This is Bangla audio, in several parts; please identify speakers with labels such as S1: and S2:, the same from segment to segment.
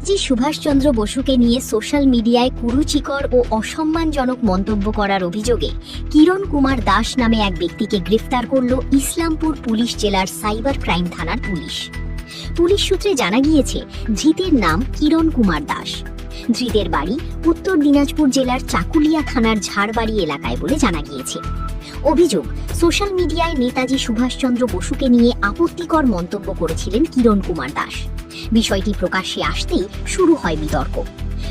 S1: নেতাজি সুভাষচন্দ্র বসুকে নিয়ে সোশ্যাল মিডিয়ায় কুরুচিকর ও অসম্মানজনক মন্তব্য করার অভিযোগে কিরণ কুমার দাস নামে এক ব্যক্তিকে গ্রেফতার করল ইসলামপুর পুলিশ জেলার সাইবার ক্রাইম থানার পুলিশ। পুলিশ সূত্রে জানা গিয়েছে, ধৃতের নাম কিরণ কুমার দাস। ধৃতের বাড়ি উত্তর দিনাজপুর জেলার চাকুলিয়া থানার ঝাড়বাড়ি এলাকায় বলে জানা গিয়েছে। অভিযোগ, সোশ্যাল মিডিয়ায় নেতাজি সুভাষচন্দ্র বসুকে নিয়ে আপত্তিকর মন্তব্য করেছিলেন কিরণ কুমার দাস। বিষয়টি প্রকাশ্যে আসতেই শুরু হয় বিতর্ক।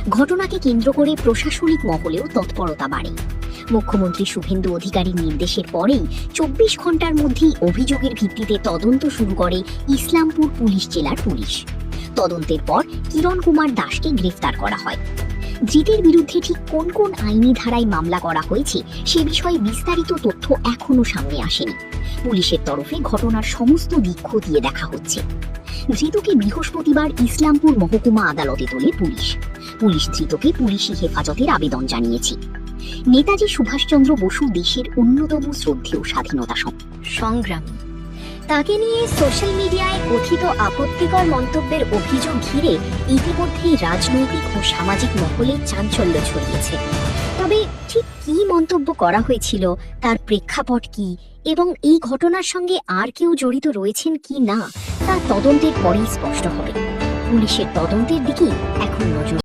S1: ঘটনাকে কেন্দ্র করে প্রশাসনিক মহলেও তৎপরতা বাড়ে। মুখ্যমন্ত্রী শুভেন্দু অধিকারীর নির্দেশের পরেই 24 ঘন্টার মধ্যেই অভিযোগের ভিত্তিতে তদন্ত শুরু করে ইসলামপুর পুলিশ জেলার পুলিশ। তদন্তের পর কিরণ কুমার দাসকে গ্রেফতার করা হয়। ধৃতের বিরুদ্ধে ঠিক কোন কোন আইনি ধারায় মামলা করা হয়েছে সে বিষয়ে বিস্তারিত তথ্য এখনো সামনে আসেনি। পুলিশের তরফে ঘটনার সমস্ত দিক খতিয়ে দেখা হচ্ছে। ধৃতকে বৃহস্পতিবার ইসলামপুর মহকুমা আদালতে তোলে পুলিশ। ধৃতকে পুলিশি হেফাজতের আবেদন জানিয়েছে। নেতাজি সুভাষচন্দ্র বসু দেশের অন্যতম শ্রদ্ধেয় স্বাধীনতা সংগ্রামী। তাকে নিয়ে সোশ্যাল মিডিয়ায় কথিত আপত্তিকর মন্তব্যের অভিযোগ ঘিরে ইতিমধ্যেই রাজনৈতিক ও সামাজিক মহলে চাঞ্চল্য ছড়িয়েছে। তবে ঠিক কী মন্তব্য করা হয়েছিল, তার প্রেক্ষাপট কি এবং এই ঘটনার সঙ্গে আর কেউ জড়িত রয়েছেন কি না, তা তদন্তের পরেই স্পষ্ট হবে। পুলিশের তদন্তের দিকেই এখন নজর।